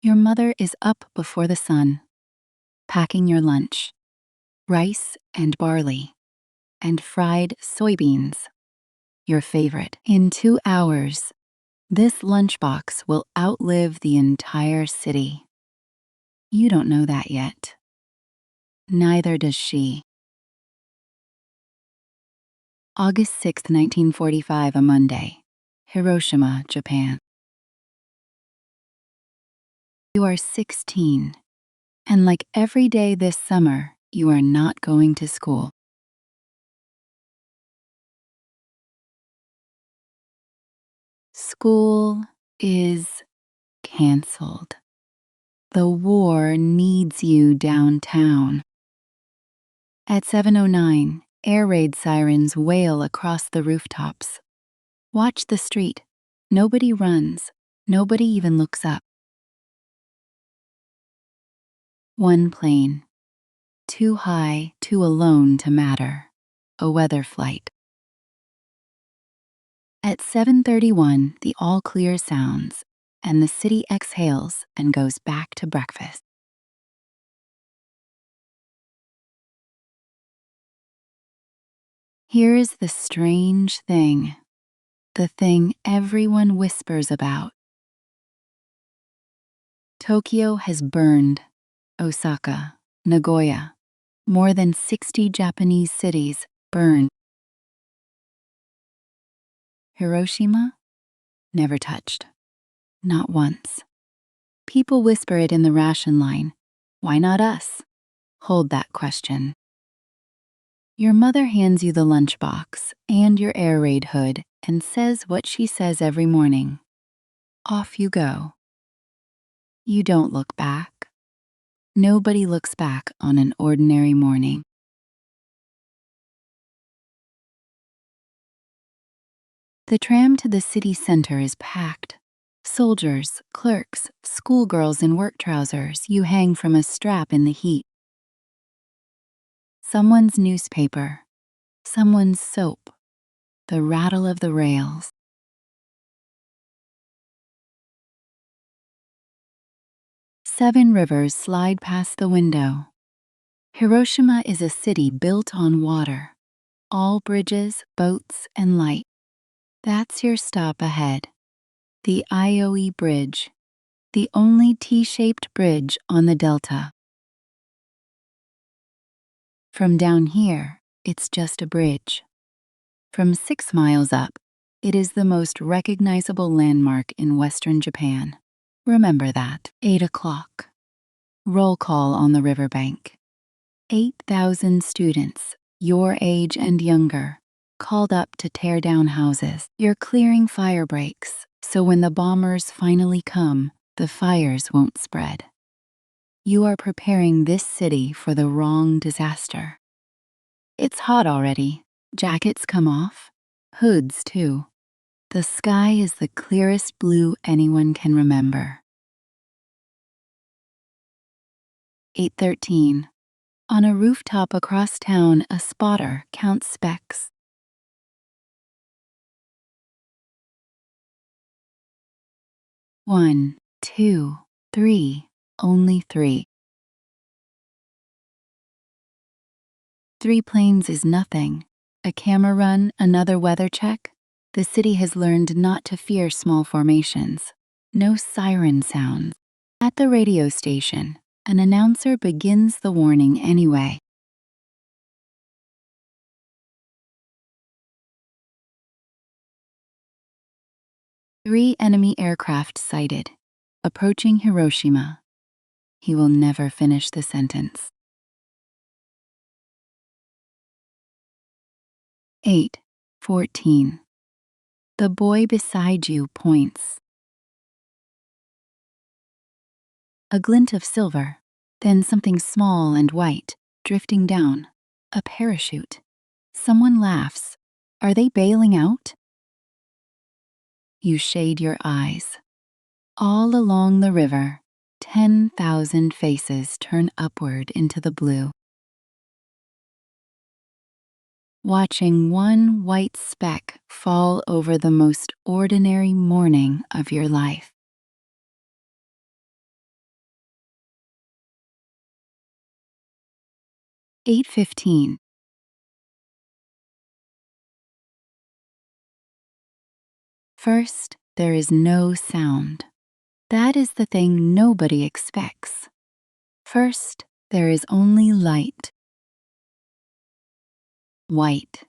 Your mother is up before the sun, packing your lunch, rice and barley, and fried soybeans, your favorite. In 2 hours, this lunchbox will outlive the entire city. You don't know that yet. Neither does she. August 6, 1945, a Monday, Hiroshima, Japan. You are 16, and like every day this summer, you are not going to school. School is canceled. The war needs you downtown. At 7:09, air raid sirens wail across the rooftops. Watch the street. Nobody runs. Nobody even looks up. One plane. Too high, too alone to matter. A weather flight. At 7:31, the all-clear sounds, and the city exhales and goes back to breakfast. Here is the strange thing, the thing everyone whispers about. Tokyo has burned, Osaka, Nagoya, more than 60 Japanese cities burned. Hiroshima? Never touched. Not once. People whisper it in the ration line. Why not us? Hold that question. Your mother hands you the lunchbox and your air raid hood and says what she says every morning. Off you go. You don't look back. Nobody looks back on an ordinary morning. The tram to the city center is packed. Soldiers, clerks, schoolgirls in work trousers you hang from a strap in the heat. Someone's newspaper, someone's soap, the rattle of the rails. Seven rivers slide past the window. Hiroshima is a city built on water. All bridges, boats, and light. That's your stop ahead. The IOE Bridge, the only T-shaped bridge on the delta. From down here, it's just a bridge. From 6 miles up, it is the most recognizable landmark in Western Japan. Remember that. 8 o'clock. Roll call on the riverbank. 8,000 students, your age and younger, called up to tear down houses. You're clearing firebreaks, so when the bombers finally come, the fires won't spread. You are preparing this city for the wrong disaster. It's hot already. Jackets come off. Hoods, too. The sky is the clearest blue anyone can remember. 8:13. On a rooftop across town, a spotter counts specks. 1, 2, 3, only 3. 3 planes is nothing. A camera run, another weather check. The city has learned not to fear small formations. No siren sounds. At the radio station, an announcer begins the warning anyway. Three enemy aircraft sighted, approaching Hiroshima. He will never finish the sentence. 8:14. The boy beside you points. A glint of silver, then something small and white, drifting down. A parachute. Someone laughs. Are they bailing out? You shade your eyes. All along the river, 10,000 faces turn upward into the blue. Watching one white speck fall over the most ordinary morning of your life. 8:15. First, there is no sound. That is the thing nobody expects. First, there is only light. White.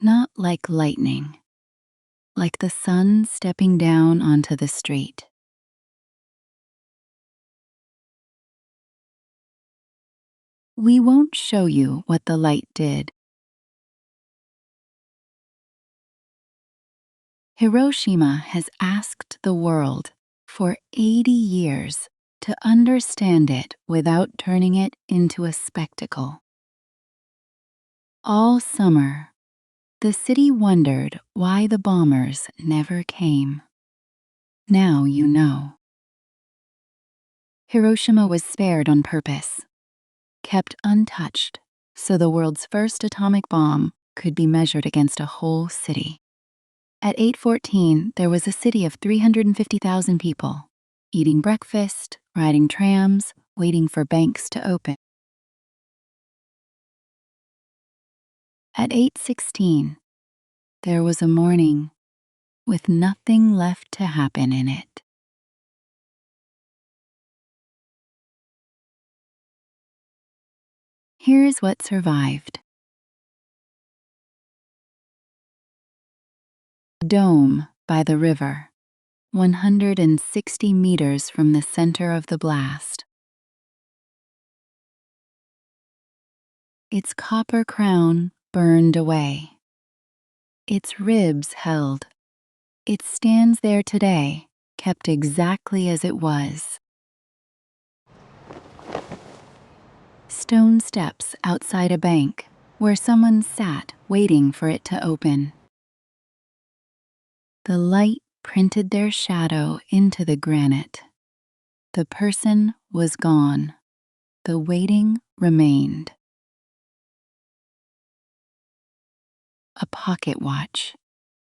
Not like lightning. Like the sun stepping down onto the street. We won't show you what the light did. Hiroshima has asked the world for 80 years to understand it without turning it into a spectacle. All summer, the city wondered why the bombers never came. Now you know. Hiroshima was spared on purpose, kept untouched, so the world's first atomic bomb could be measured against a whole city. At 8:14, there was a city of 350,000 people, eating breakfast, riding trams, waiting for banks to open. At 8:16, there was a morning with nothing left to happen in it. Here's what survived. Dome by the river, 160 meters from the center of the blast. Its copper crown burned away. Its ribs held. It stands there today, kept exactly as it was. Stone steps outside a bank where someone sat waiting for it to open. The light printed their shadow into the granite. The person was gone. The waiting remained. A pocket watch,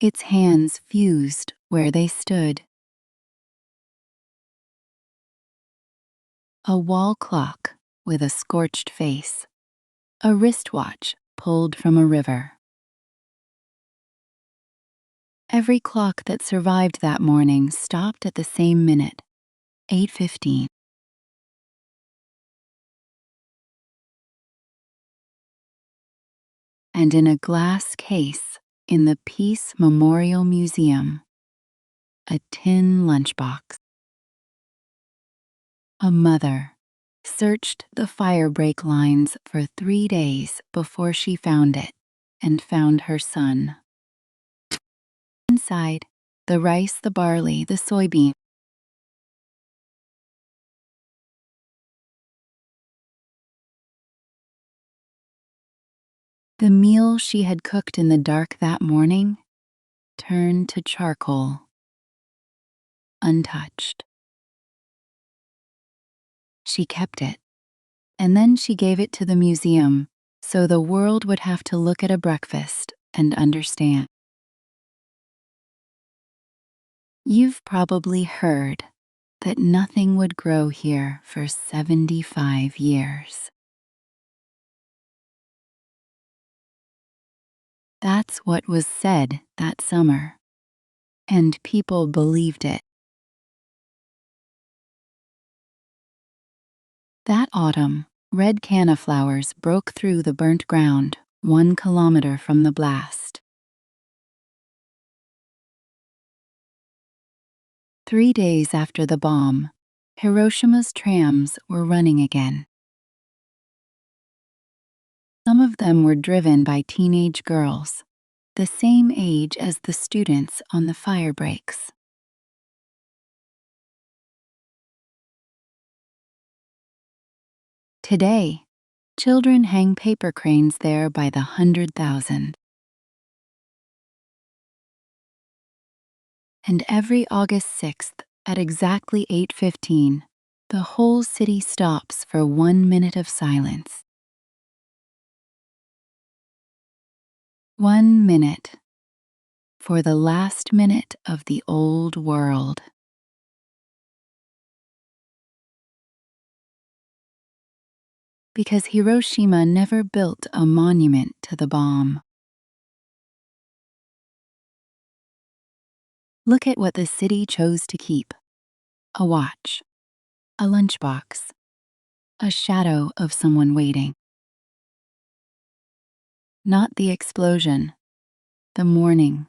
its hands fused where they stood. A wall clock with a scorched face. A wristwatch pulled from a river. Every clock that survived that morning stopped at the same minute, 8:15. And in a glass case in the Peace Memorial Museum, a tin lunchbox. A mother searched the firebreak lines for 3 days before she found it and found her son. Inside, the rice, the barley, the soybean. The meal she had cooked in the dark that morning turned to charcoal, untouched. She kept it, and then she gave it to the museum so the world would have to look at a breakfast and understand. You've probably heard that nothing would grow here for 75 years. That's what was said that summer, and people believed it. That autumn, red canna flowers broke through the burnt ground 1 kilometer from the blast. 3 days after the bomb, Hiroshima's trams were running again. Some of them were driven by teenage girls, the same age as the students on the firebreaks. Today, children hang paper cranes there by the 100,000. And every August 6th at exactly 8:15, the whole city stops for 1 minute of silence. 1 minute for the last minute of the old world. because Hiroshima never built a monument to the bomb. Look at what the city chose to keep: a watch, a lunchbox, a shadow of someone waiting. Not the explosion, the morning,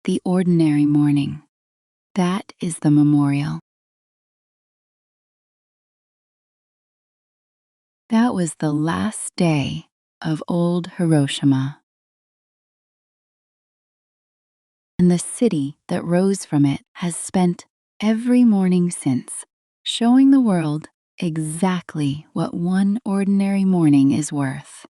the ordinary morning. That is the memorial. That was the last day of old Hiroshima. And the city that rose from it has spent every morning since showing the world exactly what one ordinary morning is worth.